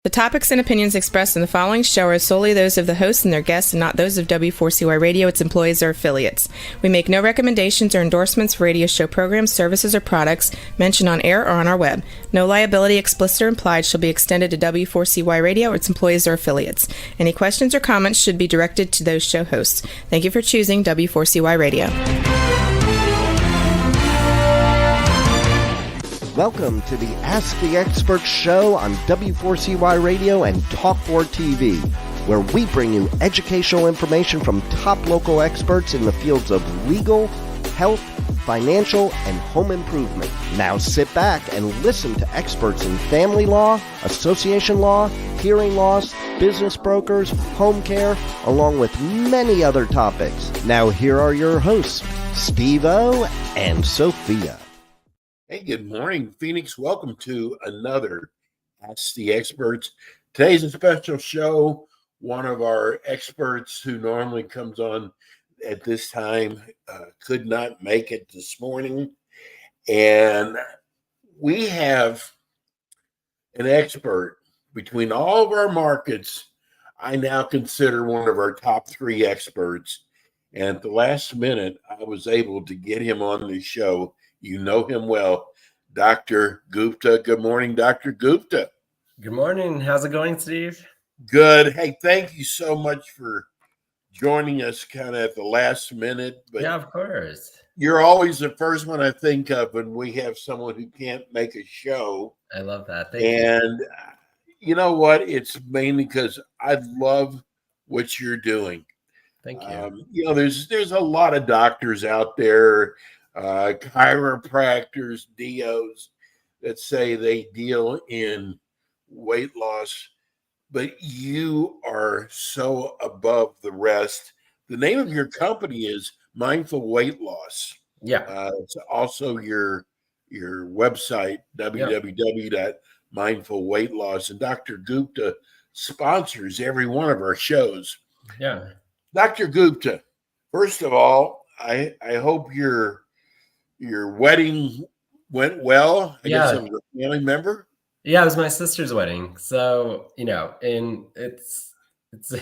The topics and opinions expressed in the following show are solely those of the hosts and their guests and not those of W4CY Radio, its employees, or affiliates. We make no recommendations or endorsements for radio show programs, services, or products mentioned on air or on our web. No liability, explicit or implied, shall be extended to W4CY Radio or its employees or affiliates. Any questions or comments should be directed to those show hosts. Thank you for choosing W4CY Radio. Welcome to the Ask the Expert show on W4CY Radio and Talk4 TV, where we bring you educational information from top local experts in the fields of legal, health, financial, and home improvement. Now sit back and listen to experts in family law, association law, hearing loss, business brokers, home care, along with many other topics. Now here are your hosts, Steve-O and Sophia. Hey, good morning, Phoenix. Welcome to another Ask the Experts. Today's a special show. One of our experts who normally comes on at this time could not make it this morning. And we have an expert between all of our markets. I now consider one of our top 3 experts. And at the last minute, I was able to get him on the show. You know him well, Dr. Gupta. Good morning, Dr. Gupta. Good morning. How's it going, Steve? Good. Hey, thank you so much for joining us kind of at the last minute. But yeah, of course. You're always the first one I think of when we have someone who can't make a show. I love that. Thank you. And you know what? It's mainly because I love what you're doing. Thank you. There's a lot of doctors out there, chiropractors, DOs that say they deal in weight loss, but you are so above the rest. The name of your company is Mindful Weight Loss. Yeah. It's also your website, www.mindfulweightloss. And Dr. Gupta sponsors every one of our shows. Yeah. Dr. Gupta, first of all, I hope your wedding went well. I guess it was a family member. Yeah, it was my sister's wedding. So, it's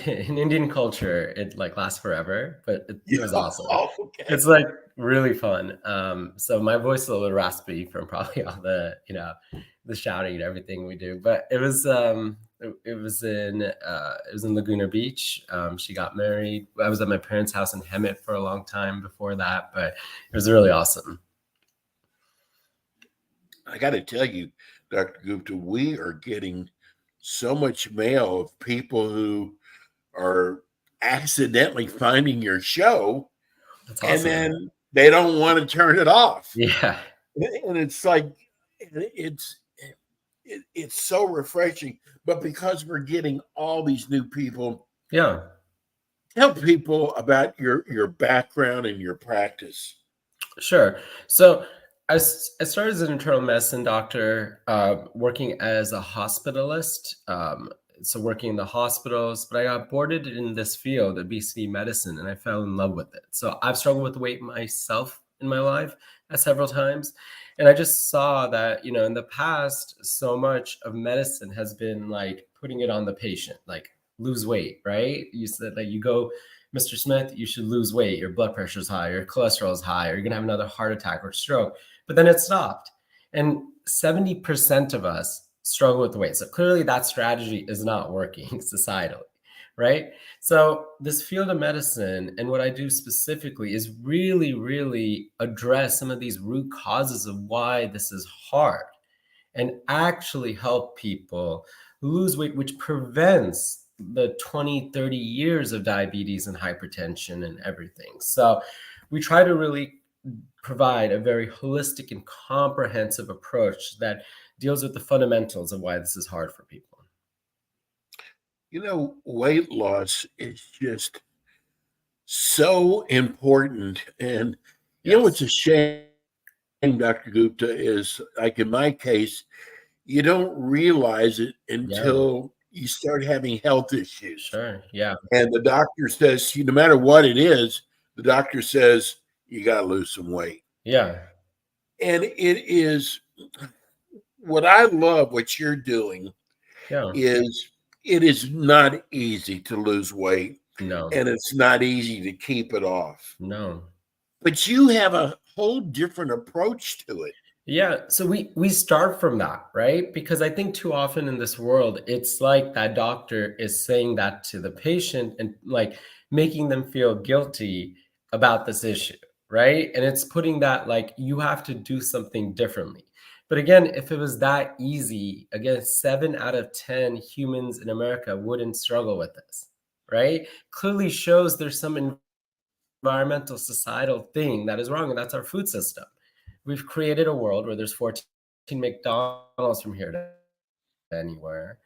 in Indian culture, it lasts forever, but it was awesome. Oh, okay. It's really fun. So my voice is a little raspy from probably all the, the shouting and everything we do, but it was in Laguna Beach. She got married. I was at my parents' house in Hemet for a long time before that, but it was really awesome. I got to tell you, Dr. Gupta, we are getting so much mail of people who are accidentally finding your show. That's awesome. And then they don't want to turn it off. Yeah. And it's it's so refreshing. But because we're getting all these new people, tell people about your background and your practice. Sure. So I started as an internal medicine doctor, working as a hospitalist. So working in the hospitals, but I got boarded in this field, obesity medicine, and I fell in love with it. So I've struggled with weight myself in my life several times. And I just saw that, in the past, so much of medicine has been putting it on the patient, lose weight, right? You said you go, Mr. Smith, you should lose weight. Your blood pressure is high, your cholesterol is high, or you're going to have another heart attack or stroke. But then it stopped. And 70% of us struggle with weight. So clearly that strategy is not working societally, right? So this field of medicine and what I do specifically is really, really address some of these root causes of why this is hard and actually help people lose weight, which prevents the 20, 30 years of diabetes and hypertension and everything. So we try to really provide a very holistic and comprehensive approach that deals with the fundamentals of why this is hard for people. Weight loss is just so important. And, what's a shame, Dr. Gupta, is in my case, you don't realize it until you start having health issues. Sure. Yeah. And the doctor says, no matter what it is, the doctor says, you got to lose some weight. Yeah. And it is what I love what you're doing Yeah. is it is not easy to lose weight, No. and it's not easy to keep it off. No. But you have a whole different approach to it. Yeah, so we start from that, right? Because I think too often in this world, it's like that doctor is saying that to the patient and like making them feel guilty about this issue, right? And it's putting that like you have to do something differently. But again, if it was that easy, again, 7 out of 10 humans in America wouldn't struggle with this, right? Clearly shows there's some environmental societal thing that is wrong, and that's our food system. We've created a world where there's 14 McDonald's from here to anywhere.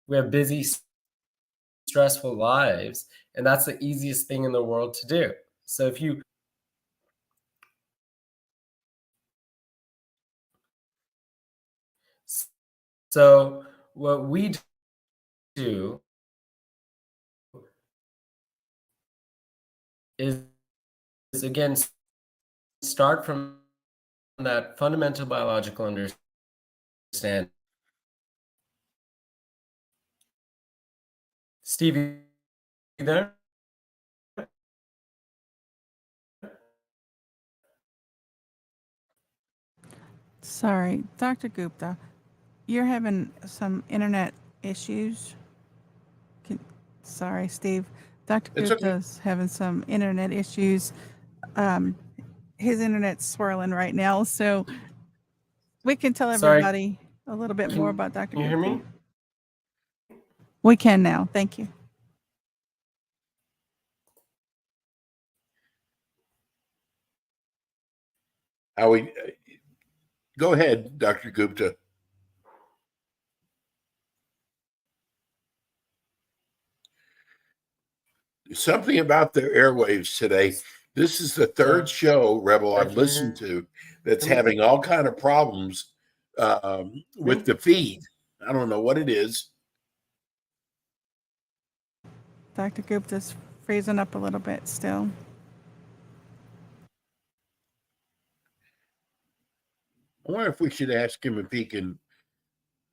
We have busy, stressful lives, and that's the easiest thing in the world to do. So if you so what we do is again start from that fundamental biological understanding. Stevie, you there? Sorry, Dr. Gupta, you're having some internet issues. Sorry, Steve. Dr. It's okay. Gupta's having some internet issues. His internet's swirling right now, so we can tell Sorry. everybody a little bit more about Dr. Can you Gupta. hear me? We can now. Thank you. Go ahead, Dr. Gupta. Something about the airwaves today. This is the third show, Rebel, I've listened to that's having all kind of problems with the feed. I don't know what it is. Dr. Gupta's freezing up a little bit still. I wonder if we should ask him if he can.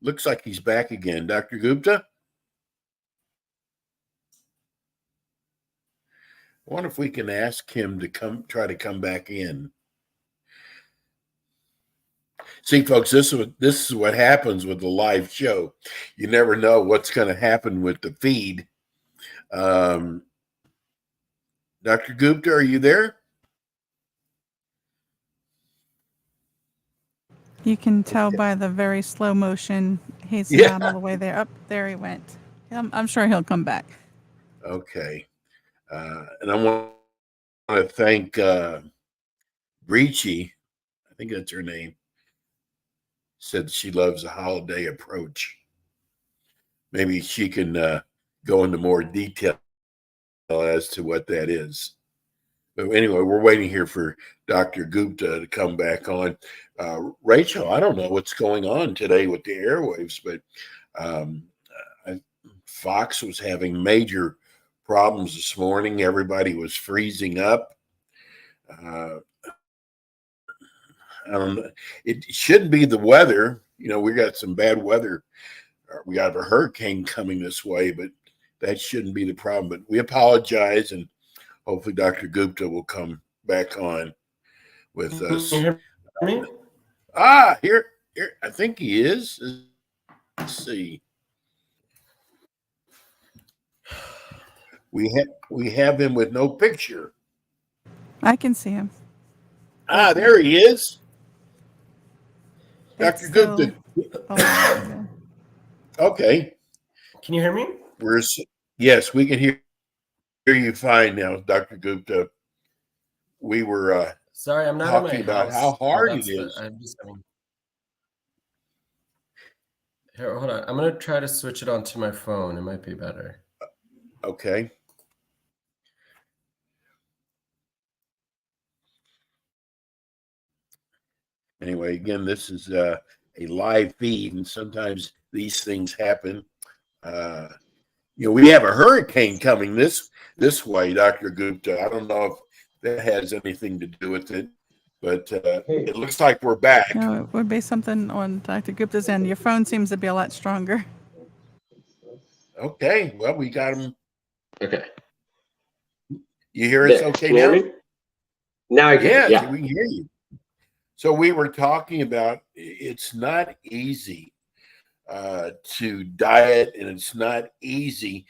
Looks like he's back again. Dr. Gupta? I wonder if we can ask him to try to come back in. See, folks, this is what happens with the live show. You never know what's going to happen with the feed. Dr. Gupta, are you there? You can tell by the very slow motion he's not all the way there. Up there he went. I'm sure he'll come back. Okay. And I want to thank Breachy, I think that's her name, said she loves a holiday approach. Maybe she can go into more detail as to what that is. But anyway, we're waiting here for Dr. Gupta to come back on. Rachel, I don't know what's going on today with the airwaves, but Fox was having major problems this morning. Everybody was freezing up. I don't know. It shouldn't be the weather. You know, we got some bad weather. We got a hurricane coming this way, but that shouldn't be the problem. But we apologize, and hopefully Dr. Gupta will come back on with us. Can you hear me? Here. I think he is. Let's see. We have him with no picture. I can see him. There he is. It's Dr. Gupta. Okay. Can you hear me? Yes, we can hear you fine now, Dr. Gupta. We were sorry, I'm not talking in my about house. how hard it is. I'm just having... Here, hold on. I'm gonna try to switch it onto my phone. It might be better. Okay. Anyway, again, this is a live feed, and sometimes these things happen. We have a hurricane coming this way, Dr. Gupta. I don't know if that has anything to do with it, But it looks like we're back. No, it would be something on Dr. Gupta's end. Your phone seems to be a lot stronger. Okay, well, we got him. Okay. You hear us okay Can you now? hear me? Now I can. Yeah, we can hear you. So we were talking about it's not easy to diet, and it's not easy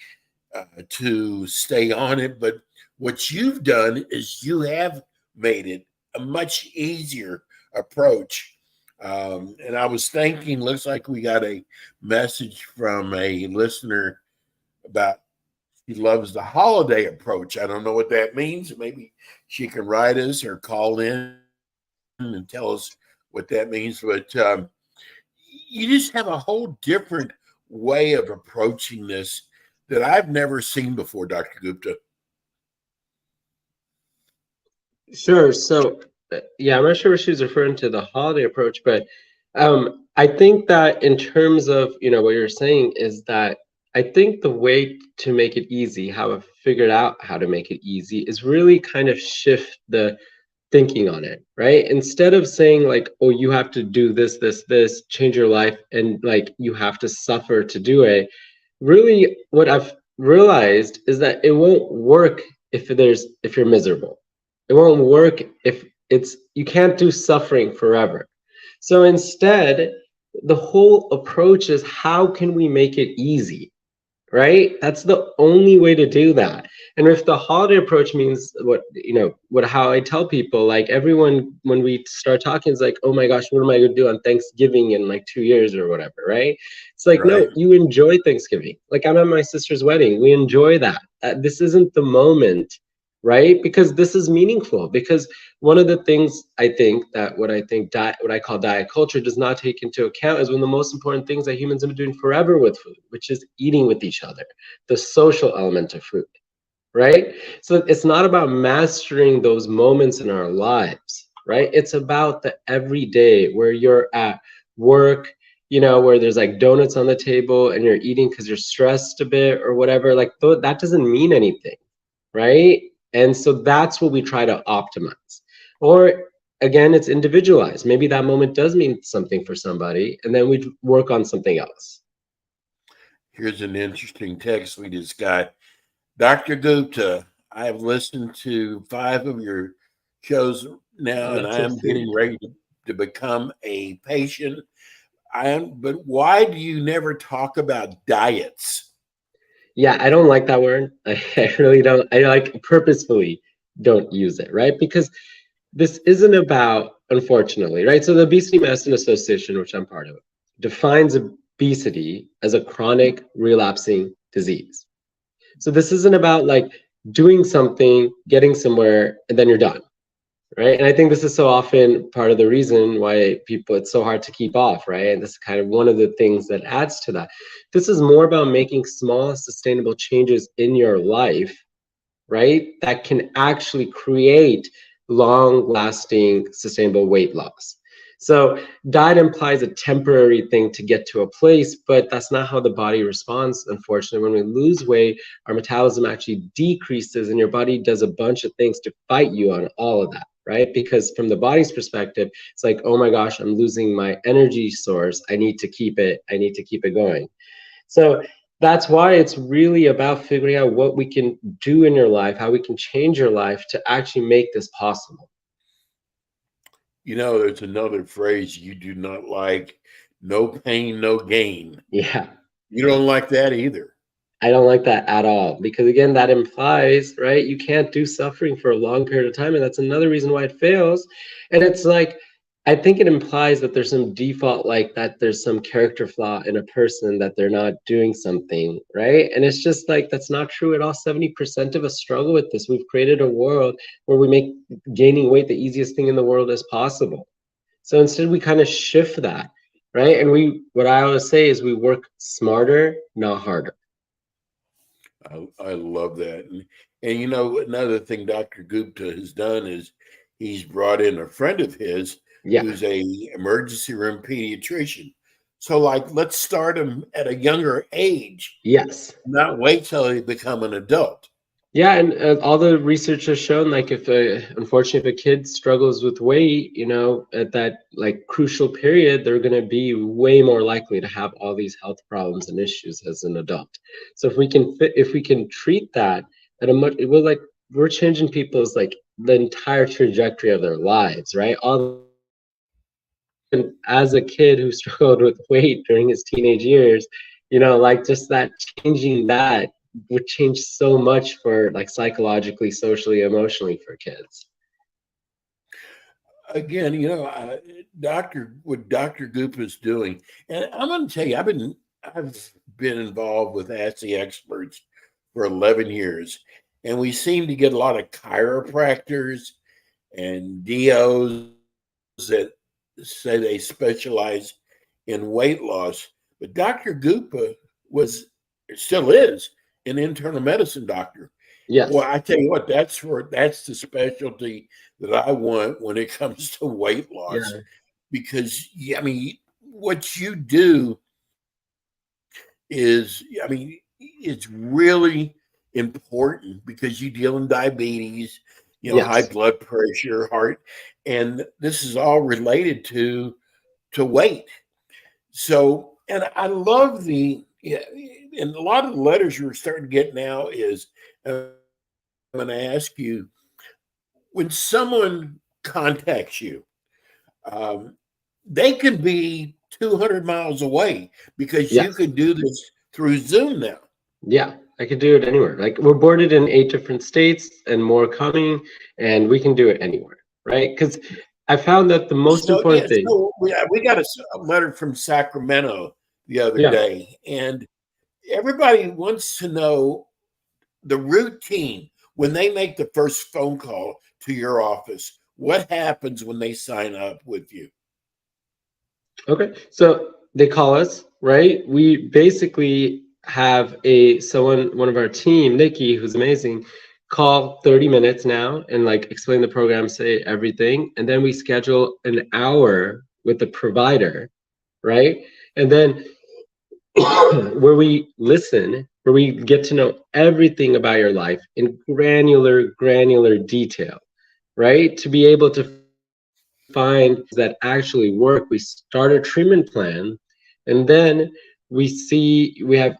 to stay on it. But what you've done is you have made it a much easier approach. And I was thinking, looks like we got a message from a listener about he loves the holiday approach. I don't know what that means. Maybe she can write us or call in and tell us what that means. But you just have a whole different way of approaching this that I've never seen before, Dr. Gupta. Sure. So, yeah, I'm not sure if she was referring to the holiday approach, but I think that in terms of, what you're saying is that I think the way to make it easy, how I've figured out how to make it easy, is really kind of shift the thinking on it, right? Instead of saying like, oh, you have to do this, change your life, and like you have to suffer to do it. Really, what I've realized is that it won't work if you're miserable. It won't work if you can't do suffering forever. So instead, the whole approach is how can we make it easy? Right? That's the only way to do that. And if the holiday approach means how I tell people, like everyone, when we start talking, is like, oh my gosh, what am I going to do on Thanksgiving in like 2 years or whatever, right? It's like, Right. No, you enjoy Thanksgiving. Like I'm at my sister's wedding. We enjoy that. This isn't the moment, right? Because this is meaningful. Because one of the things I think that what I call diet culture does not take into account is one of the most important things that humans have been doing forever with food, which is eating with each other, the social element of food, right? So it's not about mastering those moments in our lives, right? It's about the everyday where you're at work, where there's like donuts on the table and you're eating because you're stressed a bit or whatever. Like that doesn't mean anything, right? And so that's what we try to optimize. Or again, it's individualized. Maybe that moment does mean something for somebody, and then we work on something else. Here's an interesting text we just got. Dr. Gupta, I have listened to 5 of your shows now, and I am getting ready to become a patient. But why do you never talk about diets? Yeah, I don't like that word. I really don't. I purposefully don't use it, right? Because this isn't about, unfortunately, right? So the Obesity Medicine Association, which I'm part of, defines obesity as a chronic relapsing disease. So this isn't about like doing something, getting somewhere, and then you're done, right? And I think this is so often part of the reason why it's so hard to keep off, right? And this is kind of one of the things that adds to that. This is more about making small, sustainable changes in your life, right? That can actually create long-lasting, sustainable weight loss. So diet implies a temporary thing to get to a place, but that's not how the body responds. Unfortunately, when we lose weight, our metabolism actually decreases and your body does a bunch of things to fight you on all of that, right? Because from the body's perspective, it's like, oh my gosh, I'm losing my energy source. I need to keep it going. So that's why it's really about figuring out what we can do in your life, how we can change your life to actually make this possible. There's another phrase you do not like: no pain, no gain. Yeah. You don't like that either. I don't like that at all, because again, that implies, right, you can't do suffering for a long period of time, and that's another reason why it fails. And it's like, I think it implies that there's some default, like that there's some character flaw in a person, that they're not doing something, right? And it's just like, that's not true at all. 70% of us struggle with this. We've created a world where we make gaining weight the easiest thing in the world as possible. So instead we kind of shift that, right? And what I always say is we work smarter, not harder. I love that. And another thing Dr. Gupta has done is he's brought in a friend of his who's a emergency room pediatrician. So let's start him at a younger age. Yes. Not wait till they become an adult. Yeah, and all the research has shown, like, unfortunately, if a kid struggles with weight, at that like crucial period, they're going to be way more likely to have all these health problems and issues as an adult. So if we can treat that at a much, we're changing people's like the entire trajectory of their lives, right? All as a kid who struggled with weight during his teenage years, like just that changing that would change so much for like psychologically, socially, emotionally for kids. Again, what Dr. Gupta is doing, and I'm going to tell you, I've been involved with Ask the Experts for 11 years, and we seem to get a lot of chiropractors and DOs that say they specialize in weight loss. But Dr. Gupta still is an internal medicine doctor. Yes. Well, I tell you what, that's the specialty that I want when it comes to weight loss. Yeah. Because what you do is, it's really important because you deal in diabetes, Yes. high blood pressure, heart, and this is all related to weight. So, and I love and a lot of the letters you're starting to get now is, I'm going to ask you, when someone contacts you, they can be 200 miles away because you Yes. can do this through Zoom now. Yeah, I could do it anywhere. Like, we're boarded in 8 different states and more coming, and we can do it anywhere, right? Because I found that the most important thing. So we got a letter from Sacramento the other day, and everybody wants to know the routine when they make the first phone call to your office. What happens when they sign up with you? Okay, so they call us, right? We basically have one of our team, Nikki, who's amazing, call 30 minutes now and like explain the program, say everything, and then we schedule an hour with the provider, right? And then where we listen, where we get to know everything about your life in granular detail, right? To be able to find that actually work, we start a treatment plan, and then we have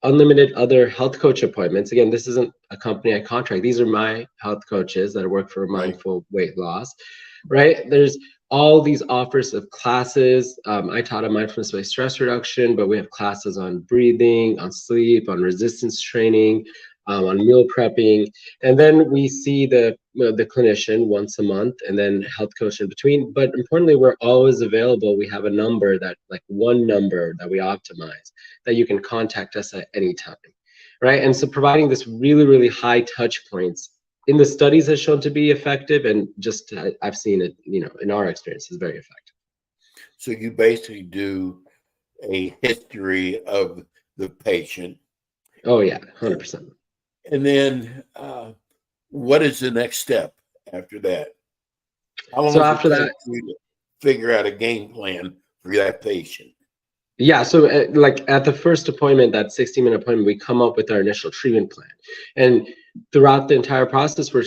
unlimited other health coach appointments. Again, this isn't a company I contract. These are my health coaches that work for mindful weight loss, right? There's all these offers of classes. I taught a mindfulness-based stress reduction, but we have classes on breathing, on sleep, on resistance training, on meal prepping. And then we see the clinician once a month, and then health coach in between. But importantly, we're always available. We have a number one number that we optimize that you can contact us at any time, right? And so providing this really high touch points in the studies has shown to be effective, and just I've seen it, in our experience, is very effective. So you basically do a history of the patient. Oh yeah, 100%. And then what is the next step after that? How long does it take for you to figure out a game plan for that patient? Yeah, so like at the first appointment, that 60-minute appointment, we come up with our initial treatment plan. And throughout the entire process, we're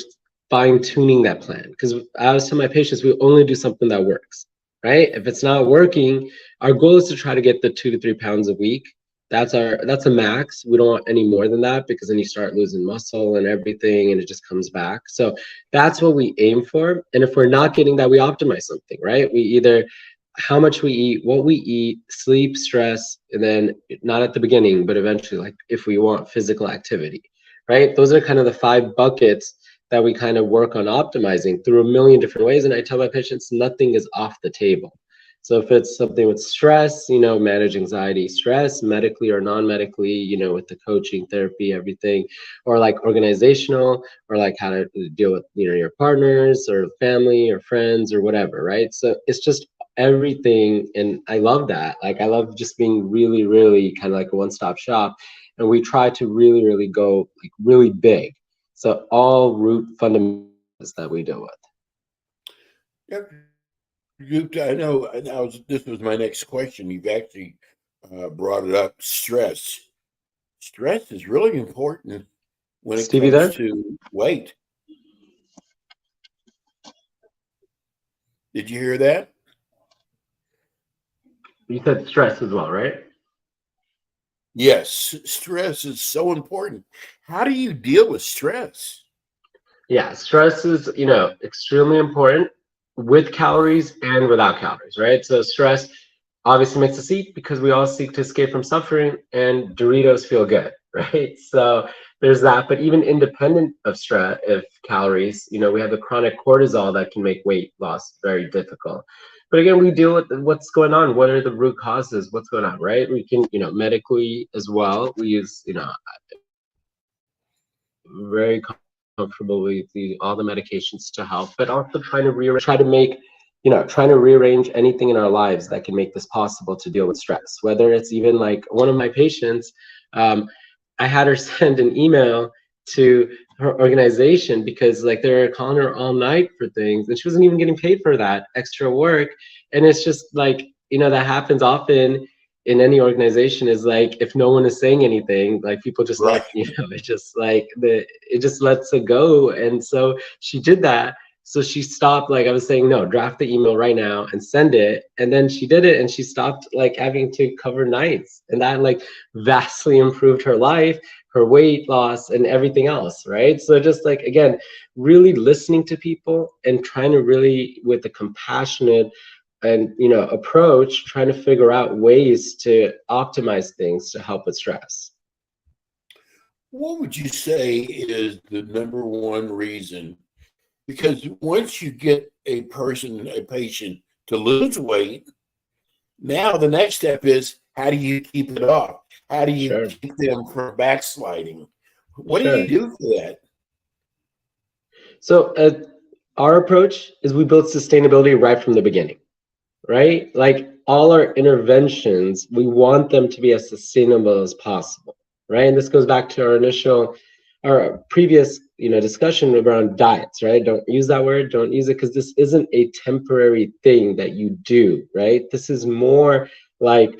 fine-tuning that plan. Because I always tell my patients, we only do something that works, right? If it's not working, our goal is to try to get the 2 to 3 pounds a week. That's a max. We don't want any more than that, because then you start losing muscle and everything, and it just comes back. So that's what we aim for. And if we're not getting that, we optimize something, right? We either how much we eat, what we eat, sleep, stress, and then not at the beginning, but eventually, like if we want physical activity, right? Those are kind of the 5 buckets that we kind of work on optimizing through a million different ways. And I tell my patients, nothing is off the table. So if it's something with stress, manage anxiety, stress, medically or non-medically, with the coaching, therapy, everything, or like organizational, or like how to deal with, your partners or family or friends or whatever, right? So it's just everything. And I love that. Like, I love just being really kind of like a one-stop shop. And we try to really go like really big. So all root fundamentals that we deal with. Yep. I know this was my next question. You've actually brought it up. Stress is really important when it Stevie comes there? to weight. Did you hear that? You said stress as well, right? Yes, stress is so important. How do you deal with stress? Yeah, stress is, extremely important with calories and without calories, right? So stress obviously makes us eat because we all seek to escape from suffering, and Doritos feel good, right? So there's that. But even independent of stress, of calories, we have the chronic cortisol that can make weight loss very difficult. But again, we deal with what's going on. What are the root causes? What's going on, right? We can, medically as well. We use, very comfortable with all the medications to help, but also trying to rearrange anything in our lives that can make this possible to deal with stress. Whether it's even like one of my patients, I had her send an email to her organization because like they're calling her all night for things, and she wasn't even getting paid for that extra work. And it's just like, that happens often in any organization, is like if no one is saying anything, like people just Right. let it just like it just lets it go. And so she did that. So she stopped, like I was saying, no, draft the email right now and send it. And then she did it, and she stopped like having to cover nights, and that like vastly improved her life, her weight loss, and everything else, right? So just like, again, really listening to people and trying to really, with a compassionate and approach, trying to figure out ways to optimize things to help with stress. What would you say is the number one reason? Because once you get a patient to lose weight, now the next step is, how do you keep it off? How do you Sure. keep them from backsliding? What do Sure. you do for that? So our approach is we build sustainability right from the beginning, right? Like all our interventions, we want them to be as sustainable as possible, right? And this goes back to our previous, discussion around diets, right? Don't use that word, don't use it, because this isn't a temporary thing that you do, right? This is more like,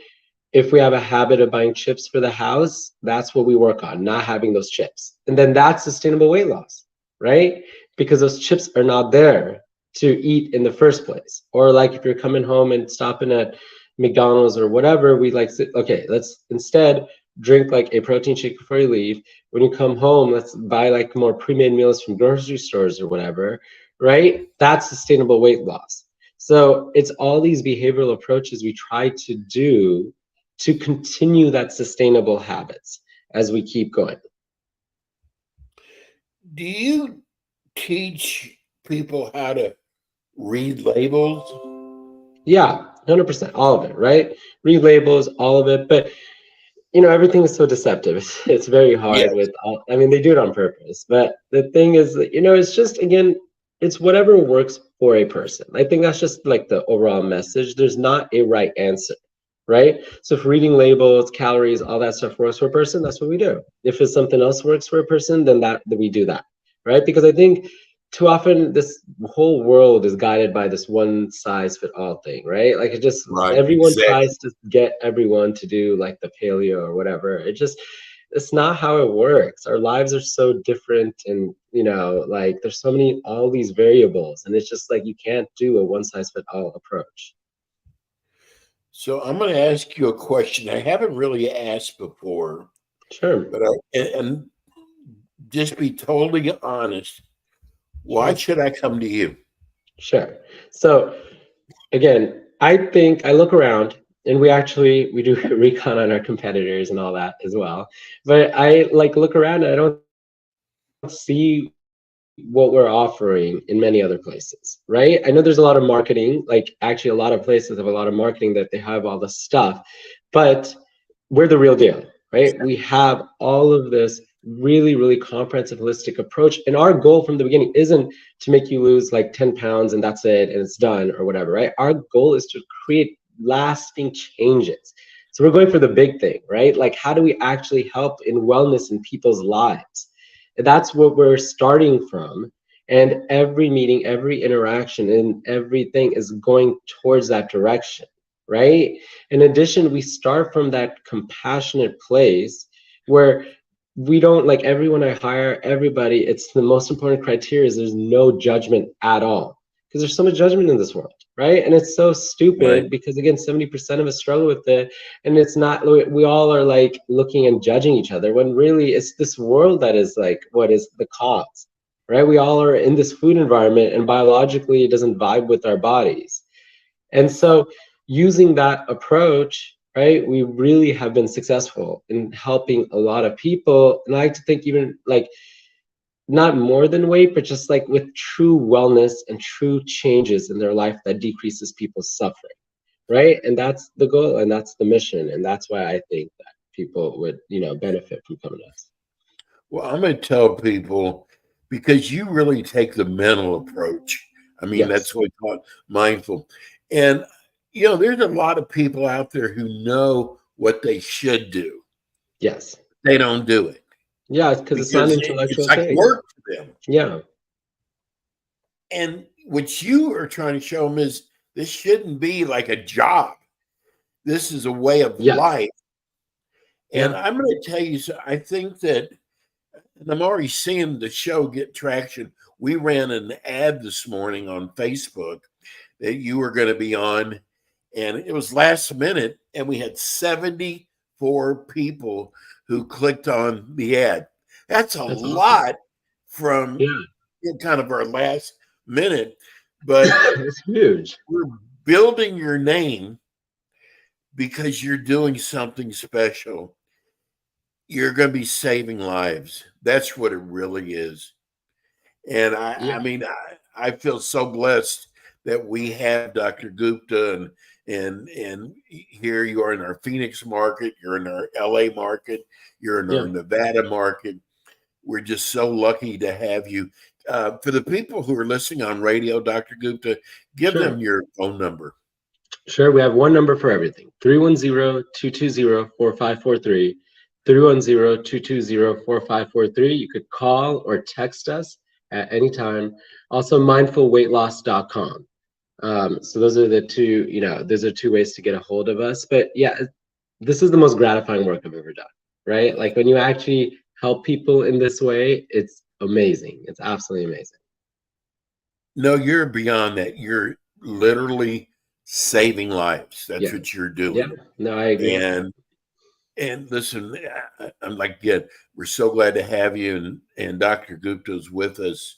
if we have a habit of buying chips for the house, that's what we work on, not having those chips. And then that's sustainable weight loss, right? Because those chips are not there to eat in the first place. Or like if you're coming home and stopping at McDonald's or whatever, we like, okay, let's instead drink like a protein shake before you leave. When you come home, let's buy like more pre-made meals from grocery stores or whatever, right? That's sustainable weight loss. So it's all these behavioral approaches we try to do to continue that sustainable habits as we keep going. Do you teach people how to read labels? Yeah, 100%, all of it, right? Read labels, all of it. But everything is so deceptive. It's very hard Yes. they do it on purpose. But the thing is, it's just, again, it's whatever works for a person. I think that's just like the overall message. There's not a right answer, right? So if reading labels, calories, all that stuff works for a person, that's what we do. If it's something else works for a person, then we do that, right? Because I think too often this whole world is guided by this one size fit all thing, right? Like it just, Right. everyone Exactly. tries to get everyone to do like the paleo or whatever. It's not how it works. Our lives are so different, and like there's so many, all these variables, and it's just like you can't do a one size fit all approach. So I'm going to ask you a question I haven't really asked before. Sure. But and just be totally honest. Why should I come to you? Sure. So again, I think I look around, and we do recon on our competitors and all that as well. But I like look around, and I don't see what we're offering in many other places, right? I know there's a lot of marketing, like actually a lot of places have a lot of marketing that they have all this stuff, but we're the real deal, right? We have all of this really, really comprehensive, holistic approach. And our goal from the beginning isn't to make you lose like 10 pounds and that's it and it's done or whatever, right? Our goal is to create lasting changes. So we're going for the big thing, right? Like, how do we actually help in wellness in people's lives? That's what we're starting from. And every meeting, every interaction, and everything is going towards that direction, right? In addition, we start from that compassionate place where we don't, like, everyone I hire, everybody, it's the most important criteria is there's no judgment at all, because there's so much judgment in this world, right? And it's so stupid, Right. because again, 70% of us struggle with it, and it's not, we all are like looking and judging each other, when really it's this world that is like what is the cause, right? We all are in this food environment, and biologically it doesn't vibe with our bodies. And so using that approach, right, we really have been successful in helping a lot of people. And I like to think even like not more than weight, but just like with true wellness and true changes in their life that decreases people's suffering, right? And that's the goal, and that's the mission, and that's why I think that people would, benefit from coming to us. Well, I'm going to tell people, because you really take the mental approach. I mean, Yes. that's what we call it, mindful. And, there's a lot of people out there who know what they should do. Yes. They don't do it. Yeah, because it's not an intellectual it's like thing. work for them. Yeah. And what you are trying to show them is this shouldn't be like a job. This is a way of Yes. life. And Yeah. I'm going to tell you, so I think that, and I'm already seeing the show get traction. We ran an ad this morning on Facebook that you were going to be on, and it was last minute, and we had 74 people who clicked on the ad. That's That's lot awesome. from Yeah. kind of our last minute, but It's huge. we're building your name because you're doing something special. You're going to be saving lives. That's what it really is. And Yeah. I mean, I feel so blessed that we have Dr. Gupta, and here you are in our Phoenix market, you're in our LA market, you're in our Nevada market. We're just so lucky to have you. For the people who are listening on radio, Dr. Gupta, give them your phone number. Sure. We have one number for everything: 310-220-4543. 310-220-4543. You could call or text us at any time. Also, mindfulweightloss.com. So those are the two, those are two ways to get a hold of us. But yeah, this is the most gratifying work I've ever done, right? Like when you actually help people in this way, it's amazing. It's absolutely amazing. No, you're beyond that. You're literally saving lives. That's what you're doing. Yeah, no, I agree. And listen, I'm like, we're so glad to have you. And Dr. Gupta is with us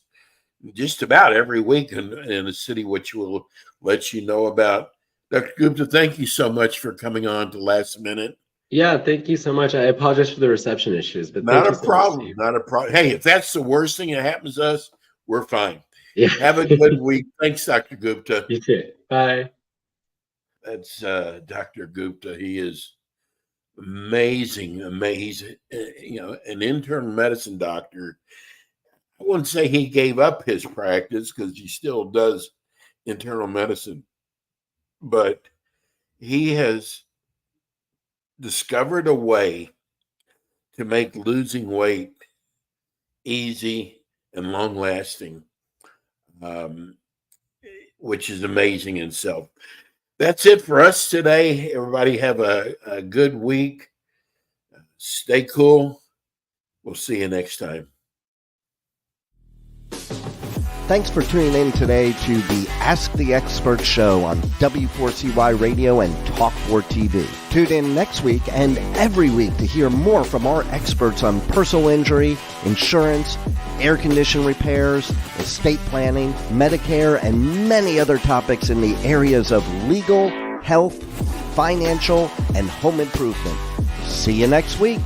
just about every week in a city, which we'll let you know about. Dr. Gupta, thank you so much for coming on to Last Minute. Yeah, thank you so much. I apologize for the reception issues, but not a problem. Not a problem. Hey, if that's the worst thing that happens to us, we're fine. Yeah. Have a good week. Thanks, Dr. Gupta. You too. Bye. That's Dr. Gupta. He is amazing. He's an internal medicine doctor. I wouldn't say he gave up his practice because he still does internal medicine, but he has discovered a way to make losing weight easy and long lasting, which is amazing in itself. That's it for us today. Everybody have a good week. Stay cool. We'll see you next time. Thanks for tuning in today to the Ask the Expert show on W4CY Radio and Talk4 TV. Tune in next week and every week to hear more from our experts on personal injury, insurance, air condition repairs, estate planning, Medicare, and many other topics in the areas of legal, health, financial, and home improvement. See you next week.